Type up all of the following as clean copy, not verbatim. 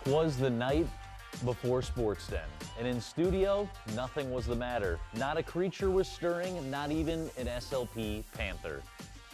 'Twas the night before Sports Den, and in studio, nothing was the matter. Not a creature was stirring, not even an SLP Panther.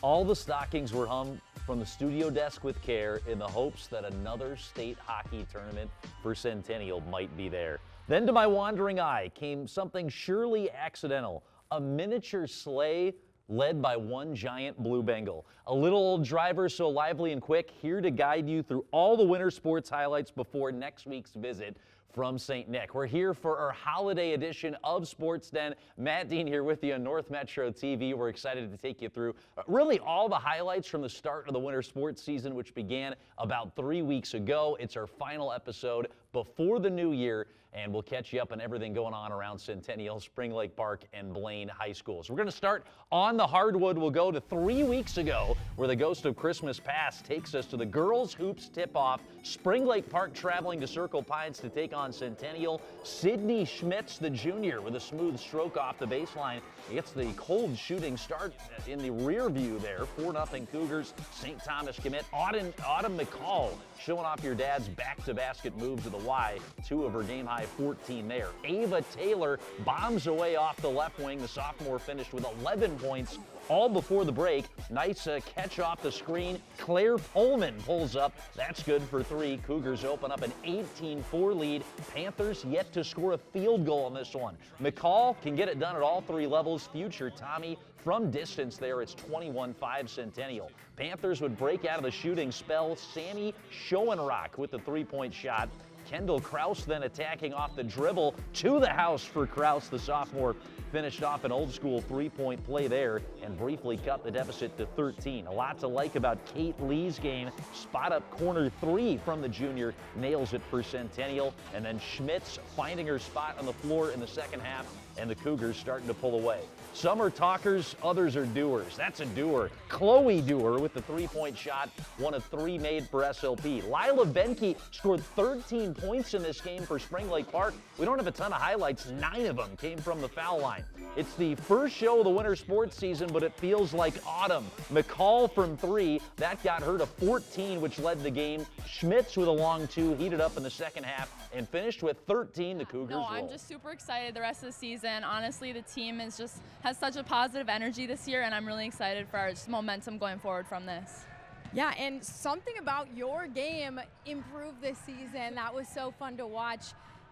All the stockings were hung from the studio desk with care in the hopes that another state hockey tournament for Centennial might be there. Then to my wandering eye came something surely accidental, a miniature sleigh led by one giant blue Bengal. A little old driver so lively and quick, here to guide you through all the winter sports highlights before next week's visit from St. Nick. We're here for our holiday edition of Sports Den. Matt Dean here with you on North Metro TV. We're excited to take you through really all the highlights from the start of the winter sports season, which began about 3 weeks ago. It's our final episode before the new year, and we'll catch you up on everything going on around Centennial, Spring Lake Park, and Blaine High School. So we're going to start on the hardwood. We'll go to 3 weeks ago, where the ghost of Christmas past takes us to the girls' hoops tip-off. Spring Lake Park traveling to Circle Pines to take on Centennial. Sydney Schmitz, the junior, with a smooth stroke off the baseline. He gets the cold shooting start in the rear view there. 4-0 Cougars. St. Thomas commit Autumn McCall showing off your dad's back-to-basket move to the Y. 2 of her game-high 14 there. Ava Taylor bombs away off the left wing. The sophomore finished with 11 points all before the break. Nice catch off the screen. Claire Pullman pulls up. That's good for 3. Cougars open up an 18-4 lead. Panthers yet to score a field goal on this one. McCall can get it done at all 3 levels. Future Tommy from distance there. It's 21-5 Centennial. Panthers would break out of the shooting spell. Sammy Schoenrock with the 3-point shot. Kendall Kraus then attacking off the dribble to the house for Kraus. The sophomore finished off an old-school 3-point play there and briefly cut the deficit to 13. A lot to like about Kate Lee's game. Spot-up corner 3 from the junior. Nails it for Centennial. And then Schmitz finding her spot on the floor in the second half, and the Cougars starting to pull away. Some are talkers, others are doers. That's a doer. Chloe Dewar with the 3-point shot, 1 of 3 made for SLP. Lila Benke scored 13 points in this game for Spring Lake Park. We don't have a ton of highlights. 9 of them came from the foul line. It's the first show of the winter sports season, but it feels like autumn. McCall from 3, that got her to 14, which led the game. Schmitz with a long 2, heated up in the second half, and finished with 13. The Cougars roll. I'm just super excited the rest of the season. Honestly, the team has such a positive energy this year, and I'm really excited for our momentum going forward from this. Yeah, and something about your game improved this season. That was so fun to watch.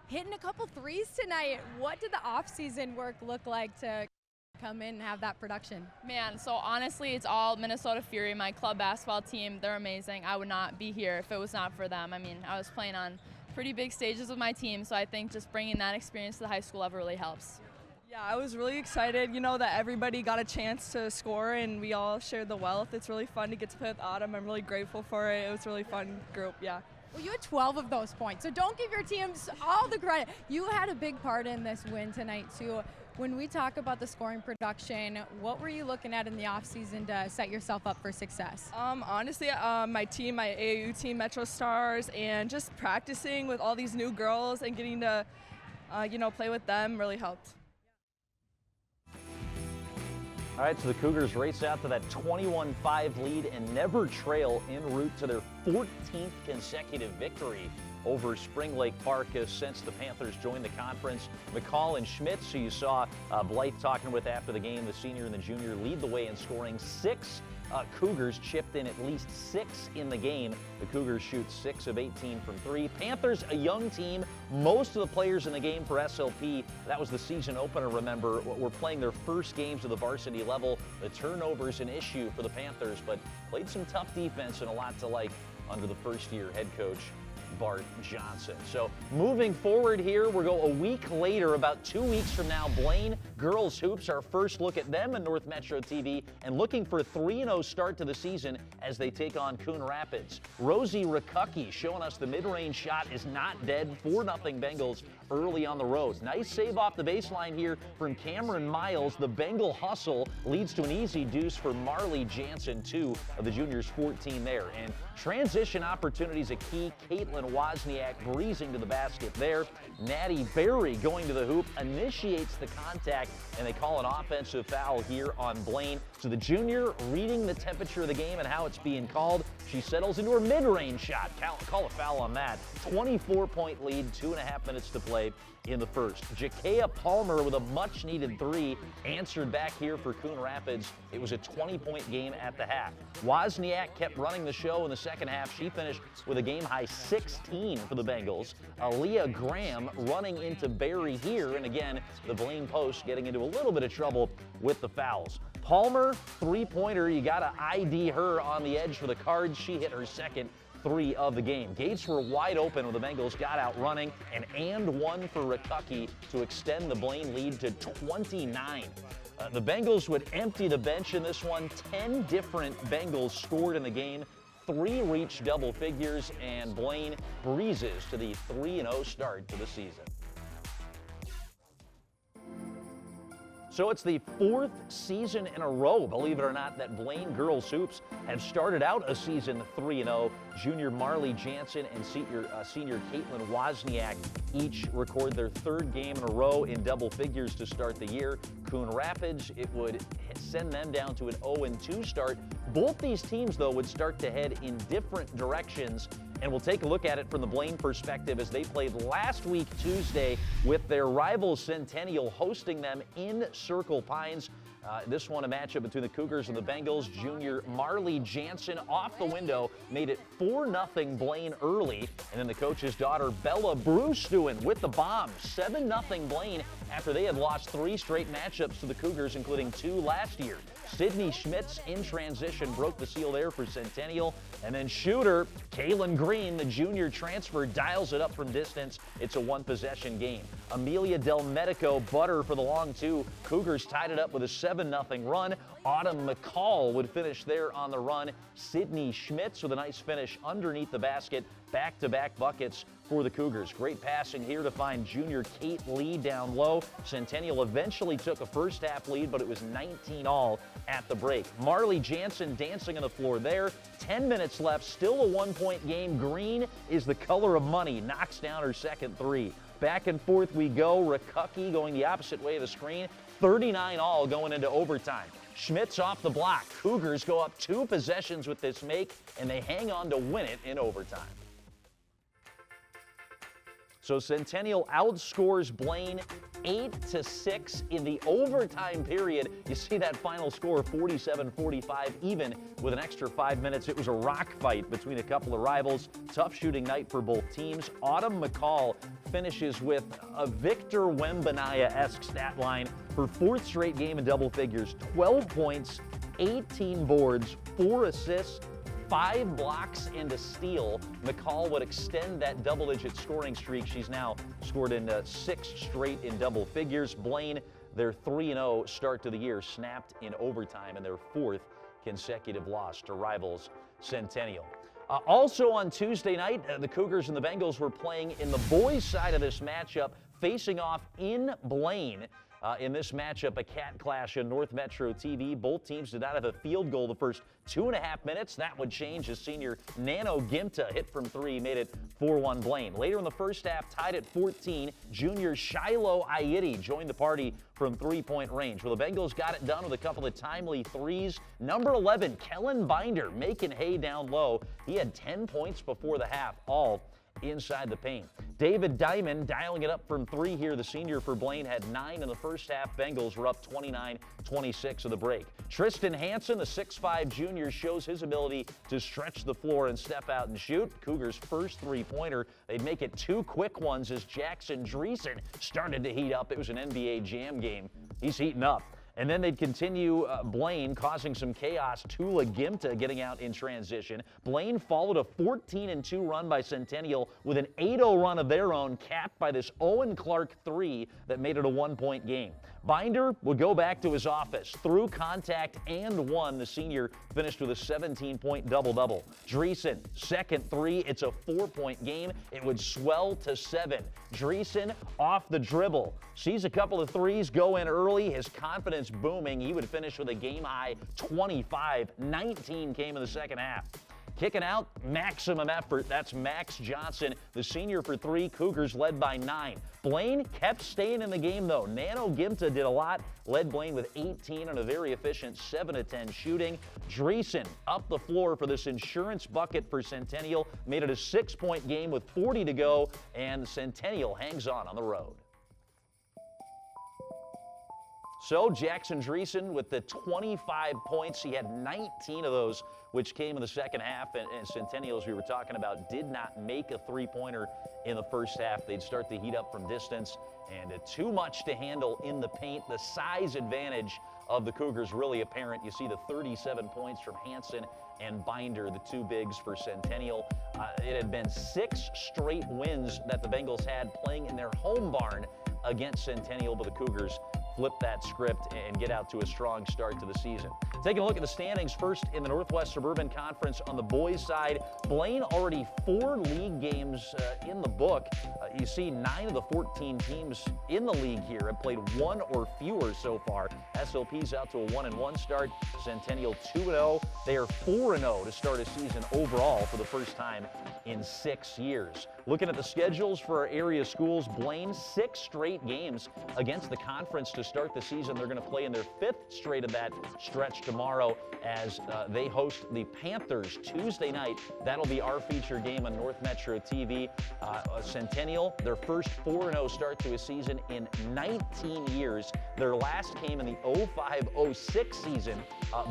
Hitting a couple threes tonight. What did the off-season work look like to come in and have that production? Man, so honestly, it's all Minnesota Fury, my club basketball team. They're amazing. I would not be here if it was not for them. I mean, I was playing on pretty big stages with my team, so I think just bringing that experience to the high school level really helps. Yeah, I was really excited, that everybody got a chance to score and we all shared the wealth. It's really fun to get to play with Autumn. I'm really grateful for it. It was a really fun group, yeah. Well, you had 12 of those points, so don't give your teams all the credit. You had a big part in this win tonight, too. When we talk about the scoring production, what were you looking at in the offseason to set yourself up for success? Honestly, my team, my AAU team, Metro Stars, and just practicing with all these new girls and getting to, play with them really helped. All right, so the Cougars race out to that 21-5 lead and never trail en route to their 14th consecutive victory over Spring Lake Park since the Panthers joined the conference. McCall and Schmitz, who you saw Blythe talking with after the game, the senior and the junior, lead the way in scoring. 6 Cougars chipped in at least 6 in the game. The Cougars shoot 6 of 18 from 3. Panthers, a young team. Most of the players in the game for SLP, that was the season opener, remember, were playing their first games of the varsity level. The turnover's an issue for the Panthers, but played some tough defense and a lot to like under the first-year head coach Bart Johnson. So moving forward here, we'll go a week later, about 2 weeks from now, Blaine Girls Hoops, our first look at them in North Metro TV, and looking for a 3-0 start to the season as they take on Coon Rapids. Rosie Rakucki showing us the mid-range shot is not dead. 4-0 Bengals early on the road. Nice save off the baseline here from Cameron Miles. The Bengal hustle leads to an easy deuce for Marley Jansen, 2 of the juniors' 14 there. And transition opportunities a key. Caitlin Wozniak breezing to the basket there. Natty Berry going to the hoop, initiates the contact, and they call an offensive foul here on Blaine. So the junior reading the temperature of the game and how it's being called. She settles into her mid-range shot. Call a foul on that. 24-point lead, 2.5 minutes to play in the first. Jakea Palmer with a much-needed three answered back here for Coon Rapids. It was a 20-point game at the half. Wozniak kept running the show in the second half. She finished with a game-high 16 for the Bengals. Aaliyah Graham running into Barry here, and again, the Blaine Post getting into a little bit of trouble with the fouls. Palmer, three-pointer, you got to ID her on the edge for the Cards. She hit her second three of the game. Gates were wide open when the Bengals got out running, and one for Rikucky to extend the Blaine lead to 29. The Bengals would empty the bench in this one. 10 different Bengals scored in the game. 3 reached double figures, and Blaine breezes to the 3-0 start to the season. So it's the 4th season in a row, believe it or not, that Blaine Girls Hoops have started out a season 3-0. Junior Marley Jansen and senior Caitlin Wozniak each record their 3rd game in a row in double figures to start the year. Coon Rapids, it would send them down to an 0-2 start. Both these teams, though, would start to head in different directions. And we'll take a look at it from the Blaine perspective as they played last week Tuesday with their rival Centennial hosting them in Circle Pines. This one a matchup between the Cougars and the Bengals. Junior Marley Jansen off the window made it 4-0 Blaine early. And then the coach's daughter Bella Brewstuen with the bomb. 7-0 Blaine after they had lost 3 straight matchups to the Cougars, including 2 last year. Sydney Schmitz in transition broke the seal there for Centennial. And then shooter Kaylin Green, the junior transfer, dials it up from distance. It's a 1-possession game. Amelia Del Medico butter for the long two. Cougars tied it up with a 7-0 run. Autumn McCall would finish there on the run. Sydney Schmitz with a nice finish underneath the basket. Back-to-back buckets for the Cougars. Great passing here to find junior Kate Lee down low. Centennial eventually took a first-half lead, but it was 19-all at the break. Marley Jansen dancing on the floor there. 10 minutes left, still a 1-point game. Green is the color of money. Knocks down her second three. Back and forth we go. Rikucky going the opposite way of the screen. 39-all going into overtime. Schmitz off the block. Cougars go up 2 possessions with this make, and they hang on to win it in overtime. So Centennial outscores Blaine 8-6 in the overtime period. You see that final score, 47-45, even with an extra 5 minutes. It was a rock fight between a couple of rivals. Tough shooting night for both teams. Autumn McCall finishes with a Victor Wembanyama-esque stat line. Her 4th straight game in double figures. 12 points, 18 boards, 4 assists, 5 blocks and a steal. McCall would extend that double-digit scoring streak. She's now scored in 6 straight in double figures. Blaine, their 3-0 start to the year, snapped in overtime in their 4th consecutive loss to rivals Centennial. Also on Tuesday night, the Cougars and the Bengals were playing in the boys' side of this matchup, facing off in Blaine. In this matchup, a cat clash in North Metro TV. Both teams did not have a field goal the first 2.5 minutes. That would change as senior Nano Gimta hit from 3, made it 4-1 Blaine. Later in the first half, tied at 14, junior Shiloh Ayiti joined the party from 3-point range. Well, the Bengals got it done with a couple of timely threes. Number 11, Kellen Binder, making hay down low. He had 10 points before the half, all inside the paint. David Diamond dialing it up from 3 here. The senior for Blaine had 9 in the first half. Bengals were up 29-26 of the break. Tristan Hansen, the 6'5 junior, shows his ability to stretch the floor and step out and shoot. Cougars' first 3-pointer. They'd make it 2 quick ones as Jackson Dreesen started to heat up. It was an NBA Jam game. He's heating up. And then they'd continue Blaine, causing some chaos. Tula Gimta getting out in transition. Blaine followed a 14-2 run by Centennial with an 8-0 run of their own, capped by this Owen Clark 3 that made it a 1-point game. Binder would go back to his office. Through contact and one, the senior finished with a 17-point double-double. Dreesen, second 3. It's a 4-point game. It would swell to 7. Dreesen off the dribble. Sees a couple of threes go in early. His confidence booming. He would finish with a game-high 25. 19 came in the second half. Kicking out, maximum effort. That's Max Johnson, the senior for 3. Cougars led by 9. Blaine kept staying in the game, though. Nano Gimta did a lot, led Blaine with 18 on a very efficient 7-10 shooting. Dreesen up the floor for this insurance bucket for Centennial. Made it a 6-point game with 40 to go, and Centennial hangs on the road. So Jackson Dreesen with the 25 points. He had 19 of those, which came in the second half. And Centennial, as we were talking about, did not make a three-pointer in the first half. They'd start to heat up from distance, and too much to handle in the paint. The size advantage of the Cougars really apparent. You see the 37 points from Hansen and Binder, the 2 bigs for Centennial. It had been 6 straight wins that the Bengals had playing in their home barn against Centennial, but the Cougars flip that script and get out to a strong start to the season. Taking a look at the standings, first in the Northwest Suburban Conference on the boys' side, Blaine already 4 league games in the book. You see 9 of the 14 teams in the league here have played 1 or fewer so far. SLP's out to a 1-1 start. Centennial 2-0. They are 4-0 to start a season overall for the first time in 6 years. Looking at the schedules for our area schools, Blaine 6 straight games against the conference to start the season. They're going to play in their 5th straight of that stretch tomorrow as they host the Panthers Tuesday night. That'll be our feature game on North Metro TV. Centennial, their first 4-0 start to a season in 19 years. Their last came in the 05-06 season.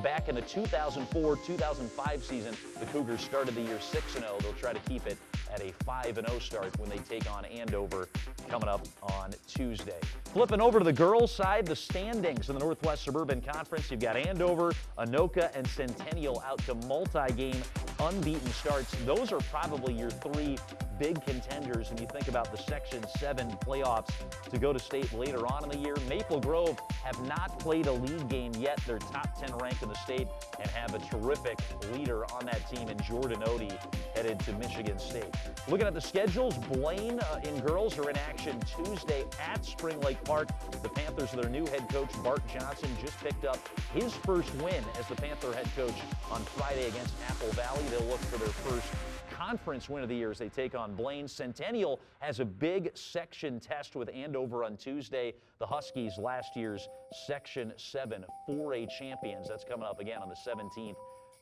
Back in the 2004-2005 season, the Cougars started the year 6-0. They'll try to keep it at a 5-0 start when they take on Andover coming up on Tuesday. Flipping over to the girls' side, the standings in the Northwest Suburban Conference. You've got Andover, Anoka, and Centennial out to multi-game unbeaten starts. Those are probably your 3 big contenders when you think about the Section 7 playoffs to go to state later on in the year. Maple Grove have not played a league game yet. They're top 10 ranked in the state and have a terrific leader on that team in Jordan Odie headed to Michigan State. Looking at the schedules, Blaine in girls are in action Tuesday at Spring Lake Park. The Panthers, their new head coach, Bart Johnson, just picked up his first win as the Panther head coach on Friday against Apple Valley. They'll look for their first conference win of the year as they take on Blaine. Centennial has a big section test with Andover on Tuesday. The Huskies, last year's Section 7 4A champions. That's coming up again on the 17th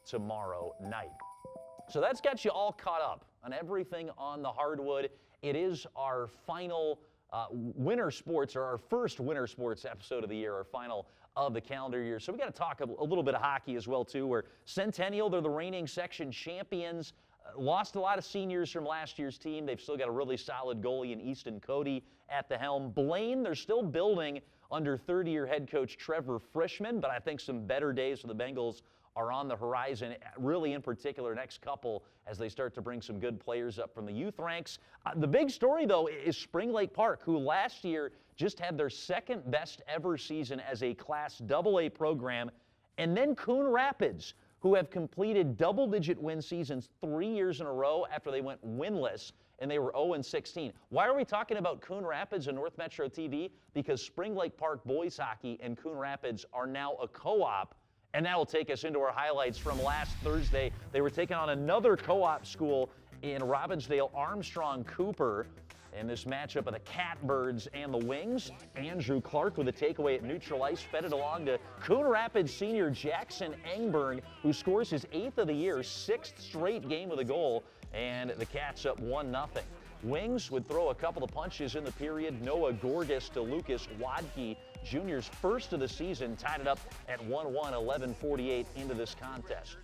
tomorrow night. So that's got you all caught up on everything on the hardwood. It is our final winter sports, or our first winter sports episode of the year, our final of the calendar year. So we got to talk a little bit of hockey as well too, where Centennial, they're the reigning section champions. Lost a lot of seniors from last year's team. They've still got a really solid goalie in Easton Cody at the helm. Blaine, they're still building under third-year head coach Trevor Frischman, but I think some better days for the Bengals are on the horizon, really in particular next couple as they start to bring some good players up from the youth ranks. The big story, though, is Spring Lake Park, who last year just had their second best ever season as a Class AA program, and then Coon Rapids, who have completed double-digit win seasons 3 years in a row after they went winless, and they were 0-16. Why are we talking about Coon Rapids and North Metro TV? Because Spring Lake Park boys hockey and Coon Rapids are now a co-op, and that will take us into our highlights from last Thursday. They were taking on another co-op school in Robbinsdale, Armstrong Cooper. In this matchup of the Catbirds and the Wings, Andrew Clark with a takeaway at neutral ice, fed it along to Coon Rapids senior Jackson Engberg, who scores his 8th of the year, 6th straight game with a goal, and the Cats up 1-0. Wings would throw a couple of punches in the period. Noah Gorgas to Lucas Wadke, Jr.'s first of the season, tied it up at 1-1, 11:48 into this contest.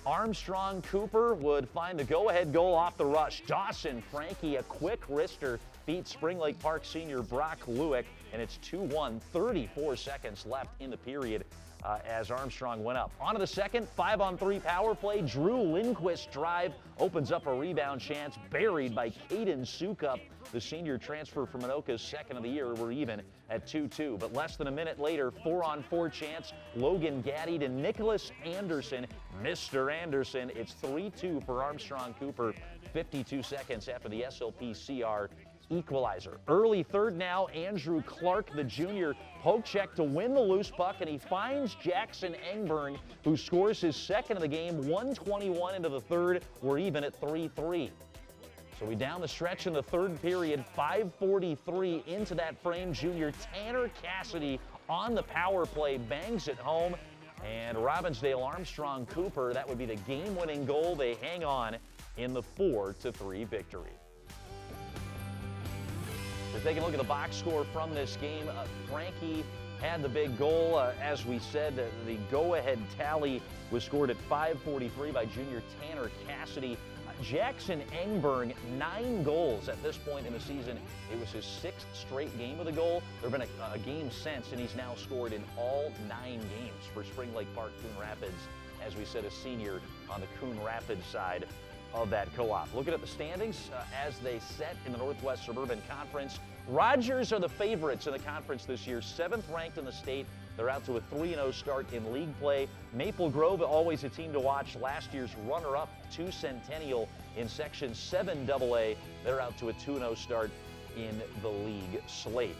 Armstrong Cooper would find the go-ahead goal off the rush. Dawson Frankie, a quick wrister, beats Spring Lake Park senior Brock Lewick, and it's 2-1, 34 seconds left in the period as Armstrong went up. On to the second, 5-on-3 power play. Drew Lindquist drive opens up a rebound chance, buried by Caden Sukup. The senior transfer from Anoka's second of the year. We're even at 2-2. But less than a minute later, 4-on-4 chance. Logan Gaddy to Nicholas Anderson. Mr. Anderson, it's 3-2 for Armstrong Cooper. 52 seconds after the SLP CR equalizer. Early third now, Andrew Clark, the junior, poke check to win the loose puck, and he finds Jackson Engberg, who scores his second of the game. 1:21 into the third. We're even at 3-3. So we down the stretch in the third period, 5:43 into that frame. Junior Tanner Cassidy on the power play bangs it home. And Robbinsdale Armstrong Cooper, that would be the game-winning goal. They hang on in the 4-3 victory. We're taking a look at the box score from this game. Frankie had the big goal. As we said, the go-ahead tally was scored at 5:43 by junior Tanner Cassidy. Jackson Engberg, 9 goals at this point in the season. It was his 6th straight game with a goal. There have been a game since, and he's now scored in all 9 games for Spring Lake Park Coon Rapids. As we said, a senior on the Coon Rapids side of that co-op. Looking at the standings as they set in the Northwest Suburban Conference. Rogers are the favorites in the conference this year, 7th ranked in the state. They're out to a 3-0 start in league play. Maple Grove, always a team to watch. Last year's runner-up to Centennial in Section 7AA. They're out to a 2-0 start in the league slate.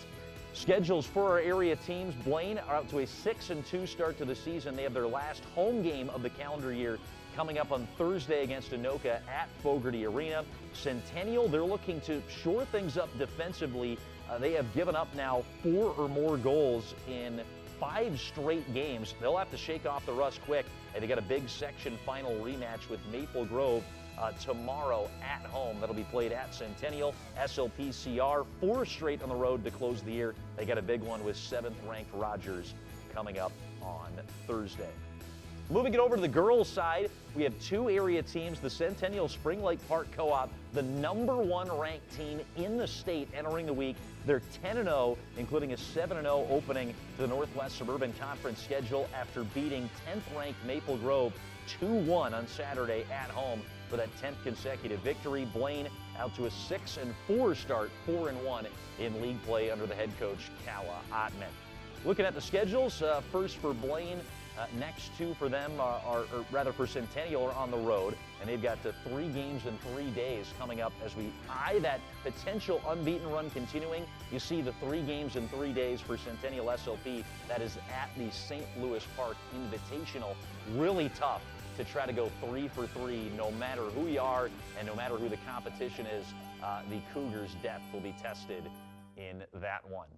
Schedules for our area teams. Blaine are out to a 6-2 start to the season. They have their last home game of the calendar year coming up on Thursday against Anoka at Fogarty Arena. Centennial, they're looking to shore things up defensively. They have given up now 4 or more goals in 5 straight games. They'll have to shake off the rust quick, and they got a big section final rematch with Maple Grove tomorrow at home. That'll be played at Centennial. SLPCR, 4 straight on the road to close the year. They got a big one with 7th-ranked Rogers coming up on Thursday. Moving it over to the girls' side, we have 2 area teams. The Centennial Spring Lake Park Co-op, the #1 ranked team in the state entering the week. They're 10-0, including a 7-0 opening to the Northwest Suburban Conference schedule after beating 10th-ranked Maple Grove 2-1 on Saturday at home for that 10th consecutive victory. Blaine out to a 6-4 start, 4-1 in league play under the head coach, Kala Ottman. Looking at the schedules, first for Blaine, next 2 for them or rather for Centennial are on the road, and they've got 3 games in 3 days coming up as we eye that potential unbeaten run continuing. You see the 3 games in 3 days for Centennial SLP. That is at the St. Louis Park Invitational. Really tough to try to go 3 for 3 no matter who you are and no matter who the competition is. The Cougars' depth will be tested in that one.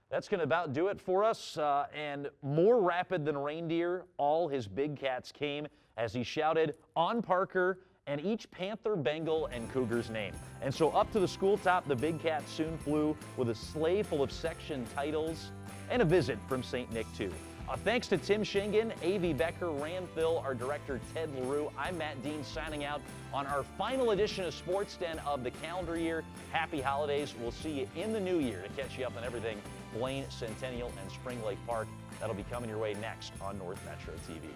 That's going to about do it for us. And more rapid than reindeer, all his big cats came as he shouted on Parker and each Panther, Bengal, and Cougar's name. And so up to the school top, the big cat soon flew with a sleigh full of section titles and a visit from St. Nick, too. Thanks to Tim Shingen, A.V. Becker, Rand Thill, our director Ted LaRue. I'm Matt Dean signing out on our final edition of Sports Den of the calendar year. Happy holidays. We'll see you in the new year to catch you up on everything Blaine, Centennial, and Spring Lake Park. That'll be coming your way next on North Metro TV.